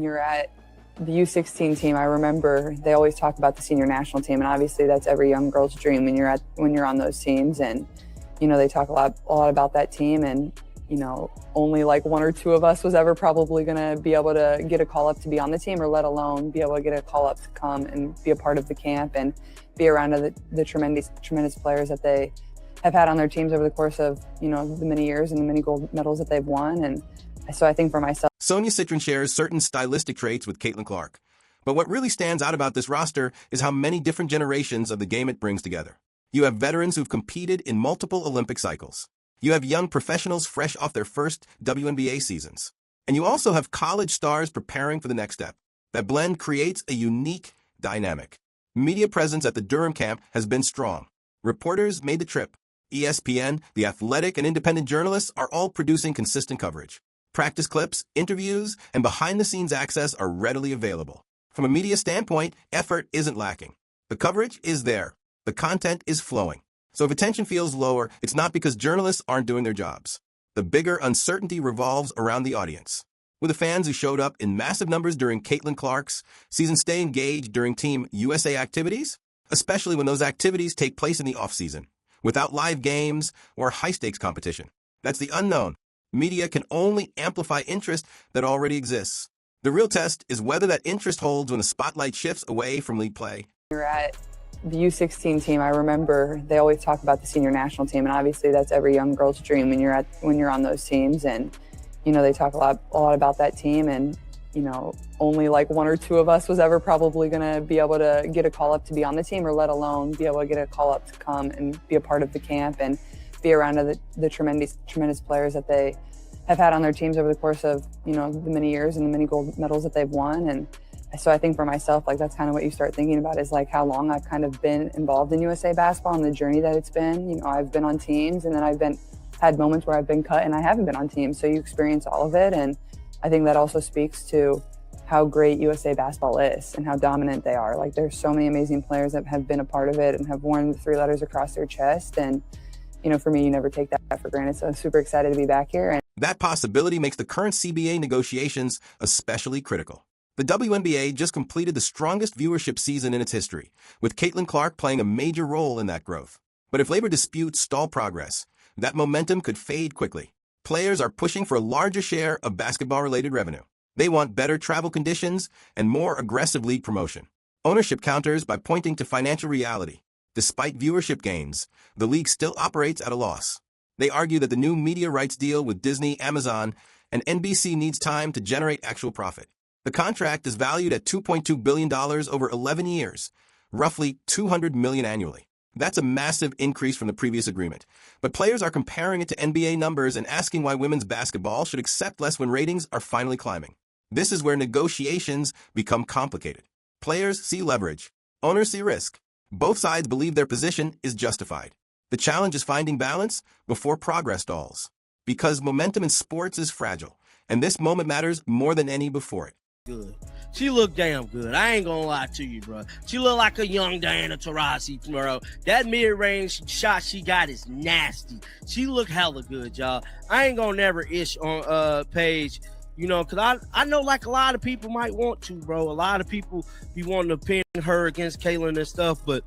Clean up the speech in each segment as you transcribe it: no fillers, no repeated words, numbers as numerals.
you're at the U16 team, I remember they always talk about the senior national team, and obviously that's every young girl's dream when you're on those teams. And they talk a lot about that team, and only like one or two of us was ever probably going to be able to get a call up to be on the team, or let alone be able to get a call up to come and be a part of the camp and be around the tremendous players that they have had on their teams over the course of the many years and the many gold medals that they've won. And so I think for myself, Sonia Citron shares certain stylistic traits with Caitlin Clark. But what really stands out about this roster is how many different generations of the game it brings together. You have veterans who've competed in multiple Olympic cycles. You have young professionals fresh off their first WNBA seasons. And you also have college stars preparing for the next step. That blend creates a unique dynamic. Media presence at the Durham camp has been strong. Reporters made the trip. ESPN, The Athletic, and independent journalists are all producing consistent coverage. Practice clips, interviews, and behind-the-scenes access are readily available. From a media standpoint, effort isn't lacking. The coverage is there. The content is flowing. So if attention feels lower, it's not because journalists aren't doing their jobs. The bigger uncertainty revolves around the audience. Will the fans who showed up in massive numbers during Caitlin Clark's season stay engaged during Team USA activities? Especially when those activities take place in the off-season, without live games or high-stakes competition. That's the unknown. Media can only amplify interest that already exists. The real test is whether that interest holds when the spotlight shifts away from league play. You're at the U16 team, I remember they always talk about the senior national team, and obviously that's every young girl's dream when you're on those teams. And they talk a lot about that team, and only like one or two of us was ever probably going to be able to get a call up to be on the team, or let alone be able to get a call up to come and be a part of the camp and be around the tremendous players that they have had on their teams over the course of the many years and the many gold medals that they've won. And so I think for myself, like, that's kind of what you start thinking about, is like how long I've kind of been involved in USA basketball and the journey that it's been. I've been on teams, and then I've had moments where I've been cut and I haven't been on teams. So you experience all of it. And I think that also speaks to how great USA basketball is and how dominant they are. Like, there's so many amazing players that have been a part of it and have worn the 3 letters across their chest. And, for me, you never take that for granted. So I'm super excited to be back here. And that possibility makes the current CBA negotiations especially critical. The WNBA just completed the strongest viewership season in its history, with Caitlin Clark playing a major role in that growth. But if labor disputes stall progress, that momentum could fade quickly. Players are pushing for a larger share of basketball-related revenue. They want better travel conditions and more aggressive league promotion. Ownership counters by pointing to financial reality. Despite viewership gains, the league still operates at a loss. They argue that the new media rights deal with Disney, Amazon, and NBC needs time to generate actual profit. The contract is valued at $2.2 billion over 11 years, roughly $200 million annually. That's a massive increase from the previous agreement. But players are comparing it to NBA numbers and asking why women's basketball should accept less when ratings are finally climbing. This is where negotiations become complicated. Players see leverage. Owners see risk. Both sides believe their position is justified. The challenge is finding balance before progress stalls. Because momentum in sports is fragile, and this moment matters more than any before it. Good. She looked damn good. I ain't gonna lie to you, bro. She looked like a young Diana Taurasi, bro. That mid-range shot she got is nasty. She looked hella good, y'all. I ain't gonna never ish on Paige, because I know, like, a lot of people might want to, bro. A lot of people be wanting to pin her against Kaylin and stuff, but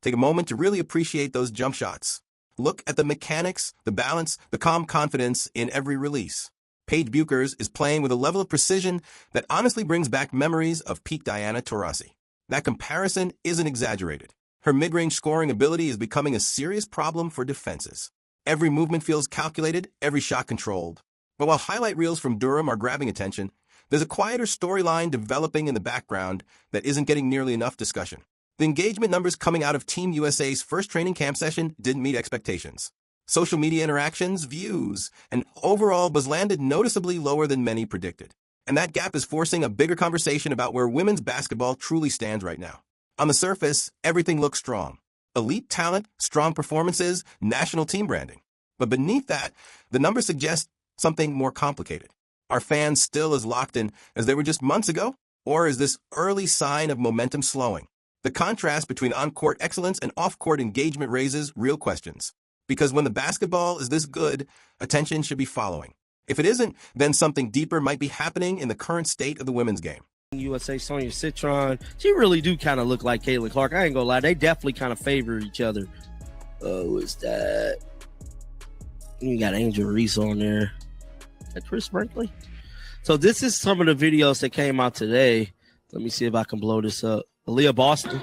take a moment to really appreciate those jump shots. Look at the mechanics, the balance, the calm confidence in every release. Paige Buchers is playing with a level of precision that honestly brings back memories of peak Diana Taurasi. That comparison isn't exaggerated. Her mid-range scoring ability is becoming a serious problem for defenses. Every movement feels calculated, every shot controlled. But while highlight reels from Durham are grabbing attention, there's a quieter storyline developing in the background that isn't getting nearly enough discussion. The engagement numbers coming out of Team USA's first training camp session didn't meet expectations. Social media interactions, views, and overall buzz landed noticeably lower than many predicted. And that gap is forcing a bigger conversation about where women's basketball truly stands right now. On the surface, everything looks strong. Elite talent, strong performances, national team branding. But beneath that, the numbers suggest something more complicated. Are fans still as locked in as they were just months ago? Or is this early sign of momentum slowing? The contrast between on-court excellence and off-court engagement raises real questions. Because when the basketball is this good, attention should be following. If it isn't, then something deeper might be happening in the current state of the women's game. USA Sonia Citron, she really do kind of look like Caitlin Clark. I ain't gonna lie, they definitely kind of favor each other. Who is that? You got Angel Reese on there. Is that Chris Brinkley? So this is some of the videos that came out today. Let me see if I can blow this up. Aaliyah Boston.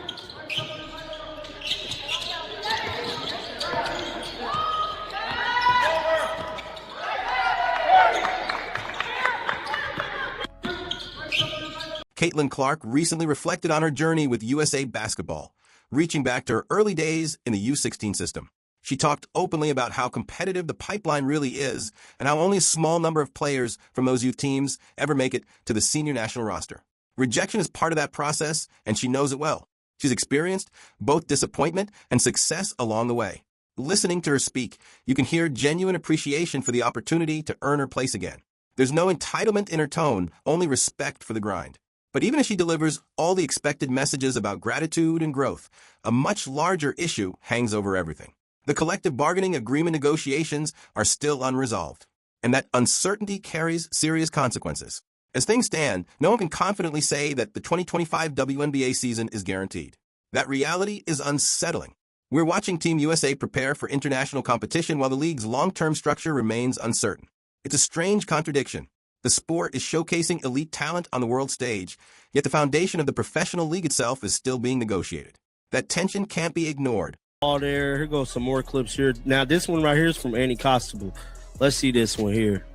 Caitlin Clark recently reflected on her journey with USA Basketball, reaching back to her early days in the U16 system. She talked openly about how competitive the pipeline really is and how only a small number of players from those youth teams ever make it to the senior national roster. Rejection is part of that process, and she knows it well. She's experienced both disappointment and success along the way. Listening to her speak, you can hear genuine appreciation for the opportunity to earn her place again. There's no entitlement in her tone, only respect for the grind. But even as she delivers all the expected messages about gratitude and growth, a much larger issue hangs over everything. The collective bargaining agreement negotiations are still unresolved, and that uncertainty carries serious consequences. As things stand, no one can confidently say that the 2025 WNBA season is guaranteed. That reality is unsettling. We're watching Team USA prepare for international competition while the league's long-term structure remains uncertain. It's a strange contradiction. The sport is showcasing elite talent on the world stage, yet the foundation of the professional league itself is still being negotiated. That tension can't be ignored. Oh, there. Here goes some more clips here. Now, this one right here is from Annie Costable. Let's see this one here.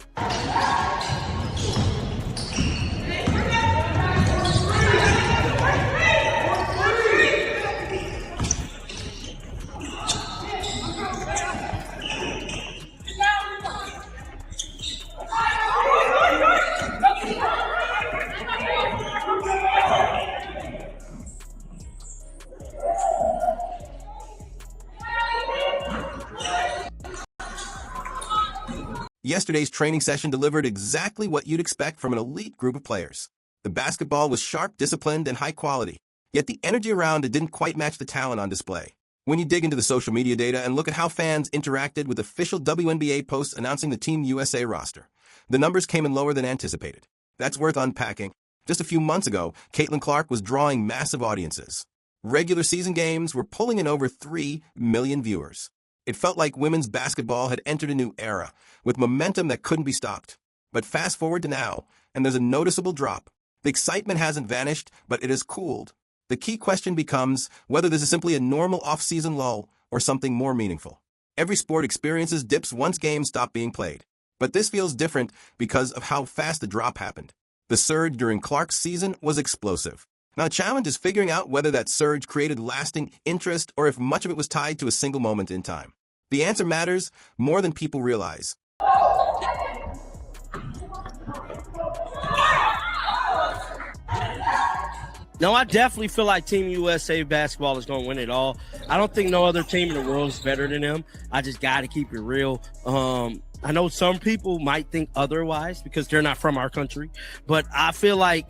Yesterday's training session delivered exactly what you'd expect from an elite group of players. The basketball was sharp, disciplined, and high quality, yet the energy around it didn't quite match the talent on display. When you dig into the social media data and look at how fans interacted with official WNBA posts announcing the Team USA roster, the numbers came in lower than anticipated. That's worth unpacking. Just a few months ago, Caitlin Clark was drawing massive audiences. Regular season games were pulling in over 3 million viewers. It felt like women's basketball had entered a new era, with momentum that couldn't be stopped. But fast forward to now, and there's a noticeable drop. The excitement hasn't vanished, but it has cooled. The key question becomes whether this is simply a normal off-season lull or something more meaningful. Every sport experiences dips once games stop being played. But this feels different because of how fast the drop happened. The surge during Clark's season was explosive. Now, the challenge is figuring out whether that surge created lasting interest or if much of it was tied to a single moment in time. The answer matters more than people realize. No, I definitely feel like Team USA basketball is going to win it all. I don't think no other team in the world is better than them. I just got to keep it real. I know some people might think otherwise because they're not from our country, but I feel like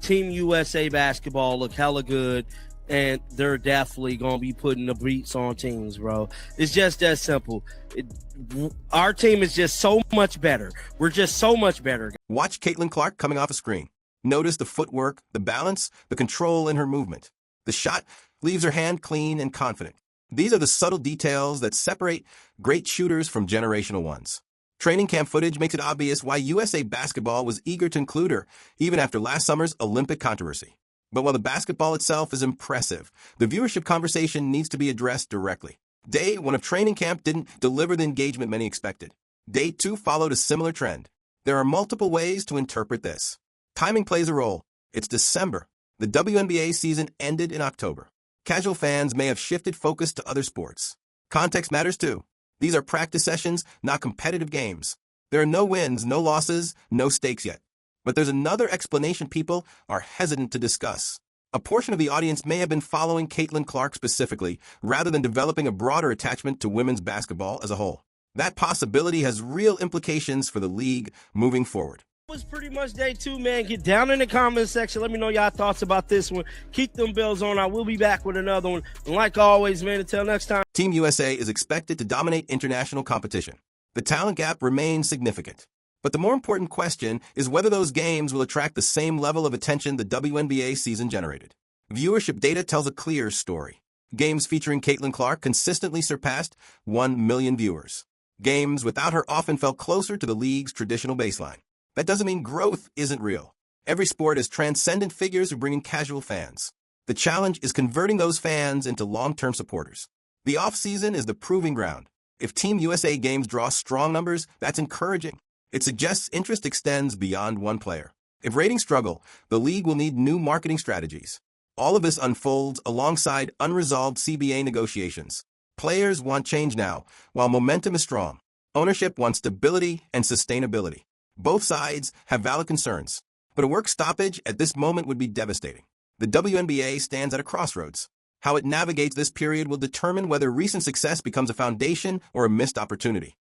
Team USA basketball look hella good, and they're definitely going to be putting the beats on teams, bro. It's just that simple. Our team is just so much better. We're just so much better. Watch Caitlin Clark coming off a screen. Notice the footwork, the balance, the control in her movement. The shot leaves her hand clean and confident. These are the subtle details that separate great shooters from generational ones. Training camp footage makes it obvious why USA Basketball was eager to include her, even after last summer's Olympic controversy. But while the basketball itself is impressive, the viewership conversation needs to be addressed directly. Day 1 of training camp didn't deliver the engagement many expected. Day 2 followed a similar trend. There are multiple ways to interpret this. Timing plays a role. It's December. The WNBA season ended in October. Casual fans may have shifted focus to other sports. Context matters too. These are practice sessions, not competitive games. There are no wins, no losses, no stakes yet. But there's another explanation people are hesitant to discuss. A portion of the audience may have been following Caitlin Clark specifically, rather than developing a broader attachment to women's basketball as a whole. That possibility has real implications for the league moving forward. That was pretty much day 2, man. Get down in the comment section. Let me know y'all thoughts about this one. Keep them bells on. I will be back with another one. And like always, man, until next time. Team USA is expected to dominate international competition. The talent gap remains significant. But the more important question is whether those games will attract the same level of attention the WNBA season generated. Viewership data tells a clear story. Games featuring Caitlin Clark consistently surpassed 1 million viewers. Games without her often fell closer to the league's traditional baseline. That doesn't mean growth isn't real. Every sport has transcendent figures who bring in casual fans. The challenge is converting those fans into long-term supporters. The off-season is the proving ground. If Team USA games draw strong numbers, that's encouraging. It suggests interest extends beyond one player. If ratings struggle, the league will need new marketing strategies. All of this unfolds alongside unresolved CBA negotiations. Players want change now, while momentum is strong. Ownership wants stability and sustainability. Both sides have valid concerns, but a work stoppage at this moment would be devastating. The WNBA stands at a crossroads. How it navigates this period will determine whether recent success becomes a foundation or a missed opportunity.